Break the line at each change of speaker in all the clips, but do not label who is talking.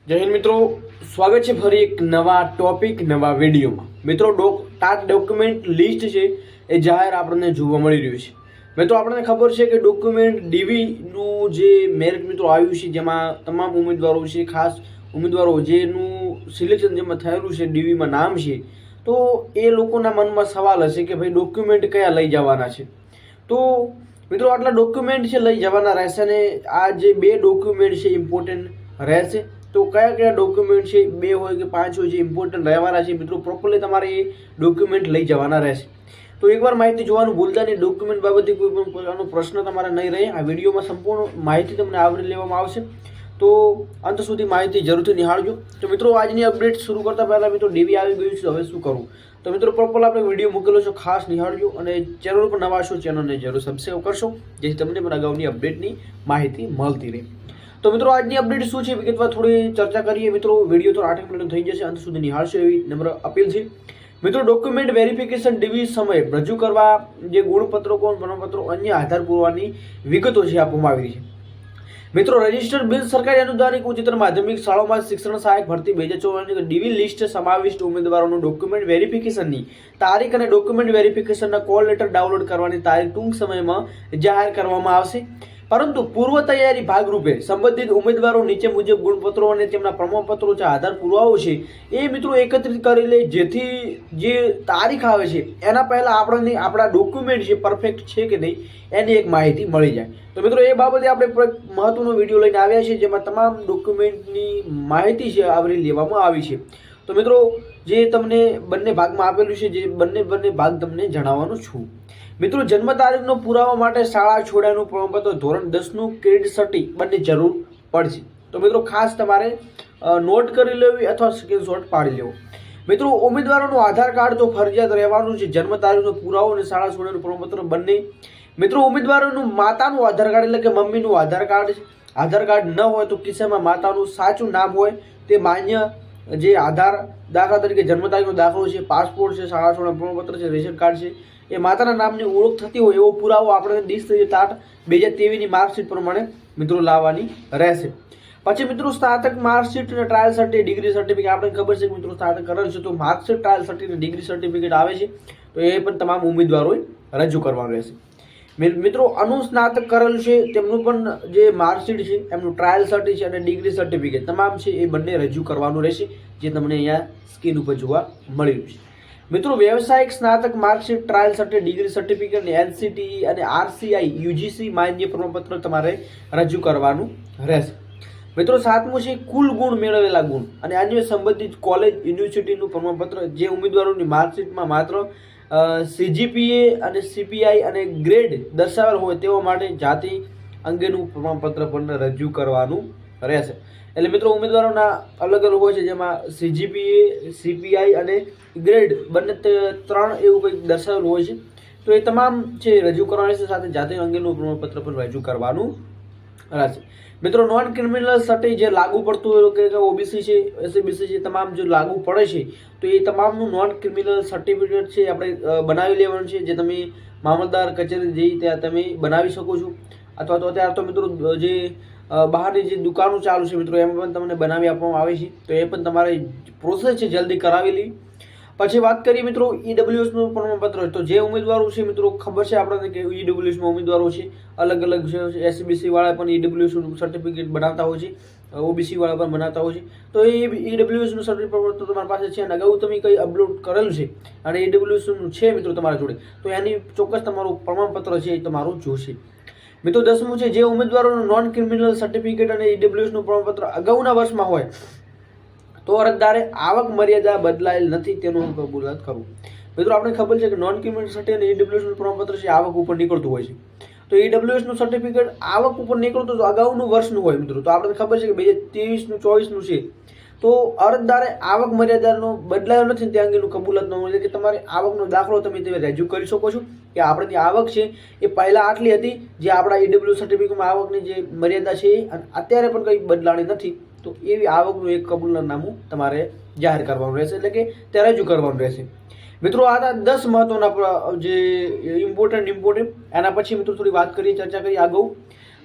જય હિન્દ મિત્રો, સ્વાગત છે ફરી એક નવા ટોપિક નવા વિડીયોમાં। મિત્રો ટાટ ડોક્યુમેન્ટ લિસ્ટ છે એ જાહેર આપણને જોવા મળી રહ્યું છે। મિત્રો આપણને ખબર છે કે ડોક્યુમેન્ટ ડીવીનું જે મેરિટ મિત્રો આવ્યું છે, જેમાં તમામ ઉમેદવારો છે, ખાસ ઉમેદવારો જેનું સિલેક્શન જેમાં થયેલું છે, ડીવીમાં નામ છે, તો એ લોકોના મનમાં સવાલ હશે કે ભાઈ ડોક્યુમેન્ટ કયા લઈ જવાના છે। તો મિત્રો આટલા ડોક્યુમેન્ટ છે લઈ જવાના રહેશે અને આ જે બે ડોક્યુમેન્ટ છે ઇમ્પોર્ટન્ટ રહેશે। તો કયા કયા ડોક્યુમેન્ટ છે, 2 હોય કે 5 હોય, જે ઇમ્પોર્ટન્ટ રહેવાના છે મિત્રો, પ્રોપરલી તમારે એ ડોક્યુમેન્ટ લઈ જવાના રહેશે। તો એકવાર માહિતી જોવાનું ભૂલતા નહીં। ડોક્યુમેન્ટ બાબતે કોઈ પણ પ્રકારનો પ્રશ્ન તમારે નહીં રહે। આ વિડીયોમાં સંપૂર્ણ માહિતી તમને આવરી લેવામાં આવશે, તો અંત સુધી માહિતી જરૂરથી નિહાળજો। તો મિત્રો આજની અપડેટ શરૂ કરતા પહેલાં મિત્રો ડીવી આવી ગયું છે, હવે શું કરવું? તો મિત્રો પ્રોપર આપણે વિડીયો મૂકેલો છે, ખાસ નિહાળજો અને ચેનલ પર નવા છો ચેનલને જરૂર સબસ્ક્રાઈબ કરશો, જેથી તમને પણ અગાઉની અપડેટની માહિતી મળતી રહે। તો મિત્રો આજની અપડેટ શું છે વિગતવાર થોડી ચર્ચા કરીએ। મિત્રો વિડીયો તો 8 મિનિટ થઈ જશે, અંત સુધી નિહાળશો એવી નમ્ર અપીલ છે। મિત્રો ડોક્યુમેન્ટ વેરિફિકેશન ડીવી સમયે રજૂ કરવા જે ગુણપત્રકો પ્રમાણપત્રો અન્ય આધાર પુરાવાની વિગતો છે આપવામાં આવી છે। મિત્રો રજિસ્ટર્ડ બિન સરકારી અનુદાનિત ઉચ્ચતર માધ્યમિક શાળાઓમાં શિક્ષણ સહાયક ભરતી 2024 ડીવી લિસ્ટ સમાવિષ્ટ ઉમેદવારોનું ડોક્યુમેન્ટ વેરિફિકેશનની તારીખ અને ડોક્યુમેન્ટ વેરિફિકેશનના કોલ લેટર ડાઉનલોડ કરવાની તારીખ ટૂંક સમયમાં જાહેર કરવામાં આવશે। પરંતુ પૂર્વ તૈયારી ભાગરૂપે સંબંધિત ઉમેદવારો નીચે મુજબ ગુણપત્રો અને તેમના પ્રમાણપત્રો જે આધાર પુરાવો છે એ મિત્રો એકત્રિત કરી લે, જેથી જે તારીખ આવે છે એના પહેલાં આપણને આપણા ડોક્યુમેન્ટ છે પરફેક્ટ છે કે નહીં એની એક માહિતી મળી જાય। તો મિત્રો એ બાબતે આપણે મહત્વનો વિડીયો લઈને આવ્યા છીએ, જેમાં તમામ ડોક્યુમેન્ટની માહિતી છે આવરી લેવામાં આવી છે। તો મિત્રો જે તમને બંને ભાગમાં આપેલું છે, જે બંને ભાગ તમને જણાવવાનું છું। મિત્રો જન્મ તારીખનો પુરાવા માટે શાળા છોડ્યાનું પ્રમાણપત્ર, ધોરણ 10નું ક્રેડિટ સર્ટી બંને જરૂર પડશે। તો મિત્રો ખાસ તમારે નોટ કરી લેવી અથવા સ્ક્રીનશોટ પાડી લેવો। મિત્રો ઉમેદવારોનું આધાર કાર્ડ તો ફરજિયાત રહેવાનું છે। જન્મ તારીખનો પુરાવો અને શાળા છોડ્યાનું પ્રમાણપત્ર બંને। મિત્રો ઉમેદવારોનું માતાનું આધાર કાર્ડ એટલે કે મમ્મીનું આધાર કાર્ડ છે। આધાર કાર્ડ ન હોય તો કિસ્સામાં માતાનું સાચું નામ હોય તે માન્ય જે આધાર દાખલા તરીકે જન્મ તારીખનો દાખલો છે, પાસપોર્ટ છે, શાળા છોડવાનું પ્રમાણપત્ર છે, રેશન કાર્ડ છે, એ માતાના નામની ઓળખ થતી હોય એવો પુરાવો આપણે 10/8/2023ની માર્કશીટ પ્રમાણે મિત્રો લાવવાની રહેશે। પછી મિત્રો સ્નાતક માર્કશીટ અને ટ્રાયલ સર્ટિફિકેટ, ડિગ્રી સર્ટિફિકેટ આપણે ખબર છે કે મિત્રો સ્નાતક કરેલ છે તો marksheet, trial certificate, degree certificate આવે છે, તો એ પણ તમામ ઉમેદવારોએ રજૂ કરવાનું રહેશે। મિત્રો અનુસ્નાતક કરેલ છે તેમનું પણ જે માર્કશીટ છે, એમનું ટ્રાયલ સર્ટિ છે અને ડિગ્રી સર્ટિફિકેટ તમામ છે એ બંને રજૂ કરવાનું રહેશે, જે તમને અહીંયા સ્ક્રીન ઉપર જોવા મળી રહ્યું છે। મિત્રો વ્યવસાયિક સ્નાતક marksheet, trial certificate, degree certificate, NCTE અને આરસીઆઈ યુજીસી માન્ય પ્રમાણપત્ર તમારે રજૂ કરવાનું રહેશે। મિત્રો 7મું છે કુલ ગુણ, મેળવેલા ગુણ અને અન્ય સંબંધિત કોલેજ યુનિવર્સિટીનું પ્રમાણપત્ર। જે ઉમેદવારોની માર્કશીટમાં માત્ર સીજીપીએ અને સીપીઆઈ અને ગ્રેડ દર્શાવેલ હોય તેઓ માટે જાતિ અંગેનું પ્રમાણપત્ર પણ રજૂ કરવાનું રહેશે। એટલે મિત્રો ઉમેદવારોના અલગ અલગ હોય છે, જેમાં સીજીપીએ, સીપીઆઈ અને ગ્રેડ બંને 3 એવું કંઈક દર્શાવેલું હોય છે, તો એ તમામ છે રજૂ કરવાનું રહેશે, સાથે જાતિ અંગેનું પ્રમાણપત્ર પણ રજૂ કરવાનું રહેશે। મિત્રો નોન ક્રિમિનલ સર્ટી જે લાગુ પડતું હોય કે ઓબીસી છે, એસસીબીસી છે, તમામ જો લાગુ પડે છે તો એ તમામનું નોન ક્રિમિનલ સર્ટિફિકેટ છે આપણે બનાવી લેવાનું છે, જે તમે મામલતદાર કચેરી જઈ ત્યાં તમે બનાવી શકો છો, અથવા તો અત્યારે તો મિત્રો જે બહારની જે દુકાનો ચાલુ છે મિત્રો એમાં પણ તમને બનાવી આપવામાં આવે છે, તો એ પણ તમારે પ્રોસેસ છે જલ્દી કરાવી લેવી। પછી વાત કરીએ મિત્રો ઈડબ્લ્યુએસનું પ્રમાણપત્ર, તો જે ઉમેદવારો છે મિત્રો ખબર છે આપણને કે ઈડબ્લ્યુએસમાં ઉમેદવારો છે અલગ અલગ છે, એસસીબીસી વાળા પણ ઈડબ્લ્યુએસનું સર્ટિફિકેટ બનાવતા હોય છે, ઓબીસી વાળા પણ બનાવતા હોય છે, તો એ ઈડબ્લ્યુએસનું સર્ટિફિકેટ તમારી પાસે છે અને અગાઉ તમે કંઈ અપલોડ કરેલું છે અને ઈડબ્લ્યુએસનું છે મિત્રો તમારા જોડે, તો એની ચોક્કસ તમારું પ્રમાણપત્ર છે એ તમારું જોશે। મિત્રો 10મું છે જે ઉમેદવારોનું નોન ક્રિમિનલ સર્ટિફિકેટ અને ઈડબ્લ્યુએસનું પ્રમાણપત્ર અગાઉના વર્ષમાં હોય તો અરજદારે આવક મર્યાદા બદલાયેલ નથી તેનું કબૂલાત કરવું। મિત્રો આપણે ખબર છે કે નોન ક્રિમિનલ સર્ટિ અને ઈડબ્લ્યુએસનું પ્રમાણપત્ર છે આવક ઉપર નીકળતું હોય છે, તો ઈડબ્લ્યુએસનું સર્ટિફિકેટ આવક ઉપર નીકળતું તો અગાઉનું વર્ષનું હોય મિત્રો, તો આપણે ખબર છે કે 2023નું 24નું છે, તો અરજદારે આવક મર્યાદાનો બદલાયો નથી તે અંગેનું કબૂલાત ન મળે કે તમારે આવકનો દાખલો તમે રજૂ કરી શકો છો કે આપણી આવક છે એ પહેલાં આટલી હતી, જે આપણા ઈડબ્લ્યુ સર્ટિફિકેટમાં આવકની જે મર્યાદા છે અને અત્યારે પણ કંઈ બદલાણી નથી, તો એવી આવકનું એક કબૂલનામું તમારે જાહેર કરવાનું રહેશે, એટલે કે તે રજૂ કરવાનું રહેશે। મિત્રો આ 10 મહત્વના જે ઇમ્પોર્ટન્ટ એના પછી મિત્રો થોડી વાત કરીએ, ચર્ચા કરીએ આગળ।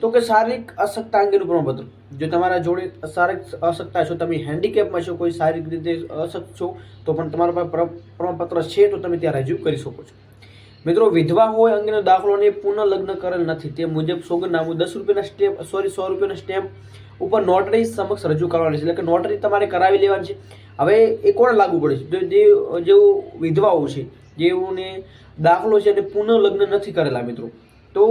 તો કે શારીરિક અશક્તતા અંગેનું પ્રમાણપત્ર. જો તમારા જોડે શારીરિક અશક્તતા છો, તમે હેન્ડીકેપમાં છો, કોઈ શારીરિક રીતે અશક્ત છો, તો પણ તમારા પાસે પ્રમાણપત્ર છે તો તમે ત્યાં રજૂ કરી શકો છો. મિત્રો, વિધવા હોય અંગેનો દાખલો અને પુનઃ લગ્ન કરેલ નથી તે મુજબ સોગંદનામું 10 રૂપિયાના સ્ટેમ્પ 100 રૂપિયાના સ્ટેમ્પ ઉપર નોટરી સમક્ષ રજૂ કરવાની છે. એટલે કે નોટરી તમારે કરાવી લેવાની છે. હવે એ કોને લાગુ પડે છે? જેઓ વિધવાઓ છે, જેઓને દાખલો છે અને પુનઃ લગ્ન નથી કરેલા મિત્રો, તો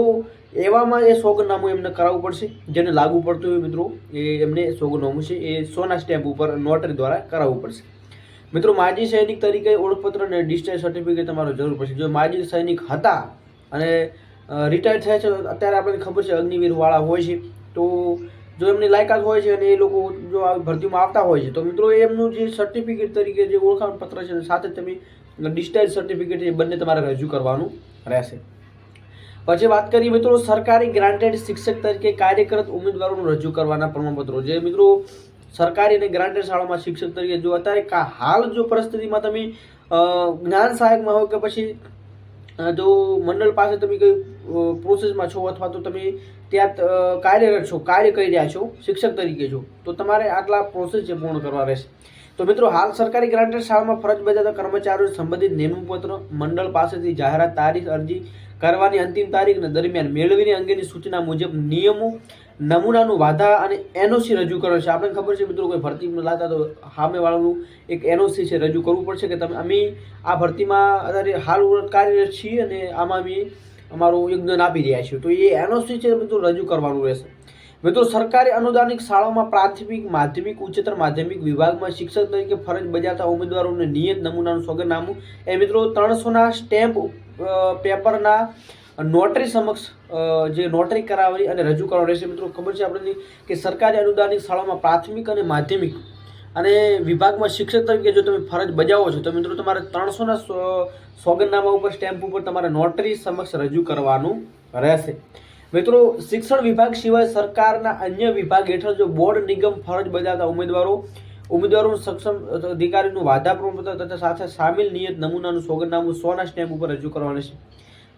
એવામાં એ સોગંદનામું એમને કરાવવું પડશે. જેને લાગુ પડતું હોય મિત્રો, એ એમને સોગંદનામું છે એ 100ના સ્ટેમ્પ ઉપર નોટરી દ્વારા કરાવવું પડશે. મિત્રો, માજી સૈનિક તરીકે ઓળખપત્ર અને ડિસ્ચાર્જ સર્ટિફિકેટ તમારે જરૂર પડશે. જો માજી સૈનિક હતા અને રિટાયર થયા છે, અત્યારે આપણને ખબર છે અગ્નિવીરવાળા હોય છે, તો જો એમની લાયકાત હોય છે અને એ લોકો જો આવી ભરતીમાં આવતા હોય છે, તો મિત્રો એમનું જે સર્ટિફિકેટ તરીકે જે ઓળખાણ પત્ર છે સાથે તમે ડિસ્ચાર્જ સર્ટિફિકેટ એ બંને તમારે રજૂ કરવાનું રહેશે. પછી વાત કરીએ મિત્રો સરકારી ગ્રાન્ટેડ શિક્ષક તરીકે કાર્યરત ઉમેદવારોનું રજૂ કરવાના પ્રમાણપત્રો. જે મિત્રો સરકારી અને ગ્રાન્ટેડ શાળામાં શિક્ષક તરીકે જો અત્યારે હાલ જો પરિસ્થિતિમાં તમે જ્ઞાન સહાયકમાં હોય કે પછી જો મંડળ પાસે તમે કઈ પ્રોસેસમાં છો અથવા તો તમે ત્યાં કાર્યરત છો, કાર્ય કરી રહ્યા છો, શિક્ષક તરીકે છો, તો તમારે આટલા પ્રોસેસ જે પૂર્ણ કરવા રહેશે. તો મિત્રો, હાલ સરકારી ગ્રાન્ટેડ શાળામાં ફરજ બજાવતા કર્મચારીઓ સંબંધિત નિમણૂક પત્ર મંડળ પાસેથી જાહેરાત તારીખ, અરજી કરવાની અંતિમ તારીખ દરમિયાન મેળવીને અંગેની સૂચના મુજબ નિયમો, નમૂનાનું વાધા અને એનઓસી રજૂ કરે છે. આપણે ખબર છે મિત્રો, કોઈ ભરતીમાં લાતા તો સામેવાળાનું એક એનઓસી છે રજૂ કરવું પડશે કે તમે અમે આ ભરતીમાં અત્યારે હાલ કાર્યરત છીએ અને આમાં અમે અમારું યોગદાન આપી રહ્યા છીએ, તો એ એનઓસી છે મિત્રો રજૂ કરવાનું રહેશે. મિત્રો, સરકારી અનુદાનિત શાળાઓમાં પ્રાથમિક, માધ્યમિક, ઉચ્ચતર માધ્યમિક વિભાગમાં શિક્ષક તરીકે ફરજ બજાવતા ઉમેદવારોને નિયત નમૂનાનું સોગંદનામું એ મિત્રો 300ના સ્ટેમ્પ પેપરના નોટરી સમક્ષ જે નોટરી કરાવી અને રજૂ કરવાનું રહેશે. મિત્રો, ખબર છે આપણને કે સરકારી અનુદાનિત શાળામાં પ્રાથમિક અને માધ્યમિક અને વિભાગમાં શિક્ષક તરીકે જો તમે ફરજ બજાવો છો, તો મિત્રો તમારે 300ના સોગંદનામા ઉપર સ્ટેમ્પ ઉપર તમારે નોટરી સમક્ષ રજૂ કરવાનું રહેશે. મિત્રો, શિક્ષણ વિભાગ સિવાય સરકારના અન્ય વિભાગ હેઠળ જો બોર્ડ નિગમ ફરજ બજાવતા ઉમેદવારોનું સક્ષમ અધિકારીનું વાધા પ્રમાણપત્ર તથા સાથે સામેલ નિયત નમૂનાનું સોગંદનામું 100ના સ્ટેમ્પ ઉપર રજૂ કરવાનું છે.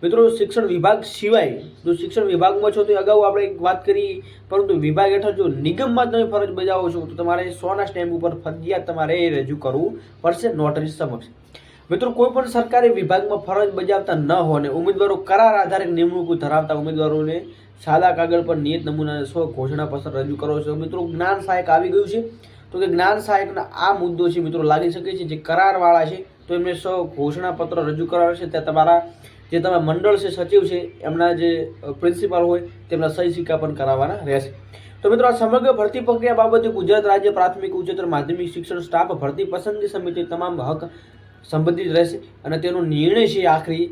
મિત્રો, શિક્ષણ વિભાગ સિવાય જો શિક્ષણ વિભાગમાં છો તો અગાઉ આપણે વાત કરી, પરંતુ વિભાગ હેઠળ જો નિગમમાં તમે ફરજ બજાવો છો તો તમારે 100ના સ્ટેમ્પ ઉપર ફરજિયાત તમારે એ રજૂ કરવું પડશે નોટરી સમક્ષ. મિત્રો, કોઈ પણ સરકારી વિભાગમાં ફરજ બજાવતા ન હોય અને ઉમેદવારો કરાર આધારિત નિમણૂક ધરાવતા ઉમેદવારોને સાદા કાગળ પર નિયત નમૂનાને 100 ઘોષણા પત્ર રજૂ કરો છો. મિત્રો, જ્ઞાન સહાયક આવી ગયું છે, તો કે જ્ઞાન સહાયકના આ મુદ્દો છે મિત્રો લાગી શકે છે. જે કરારવાળા છે તો એમને 100 ઘોષણા પત્ર રજૂ કરાવે છે. ત્યાં તમારા જે તમે મંડળ છે, સચિવ છે, એમના જે પ્રિન્સિપાલ હોય તેમના સહી સિક્કા પણ કરાવવાના રહેશે. તો મિત્રો, આ સમગ્ર ભરતી પ્રક્રિયા બાબતે ગુજરાત રાજ્ય પ્રાથમિક ઉચ્ચતર માધ્યમિક શિક્ષણ સ્ટાફ ભરતી પસંદગી સમિતિ તમામ હક સંબંધિત રહેશે અને તેનો નિર્ણય છે આખરી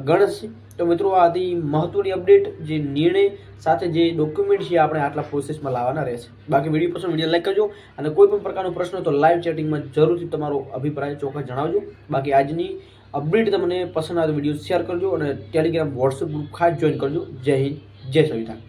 ગણશે. તો મિત્રો, આ હતી મહત્વની અપડેટ. જે નિર્ણય સાથે જે ડોક્યુમેન્ટ છે આપણે આટલા પ્રોસેસમાં લાવવાના રહેશે. બાકી વિડીયો પસંદ વિડીયો લાઈક કરજો અને કોઈ પણ પ્રકારનો પ્રશ્ન તો લાઈવ ચેટિંગમાં જરૂરથી તમારો અભિપ્રાય ચોક્કસ જણાવજો. બાકી આજની અપડેટ તમને પસંદ આવે તો વિડીયો શેર કરજો અને ટેલિગ્રામ, વોટ્સએપ ગ્રુપ ખાસ જોઈન કરજો. જય હિન્દ, જય સંવિધાન.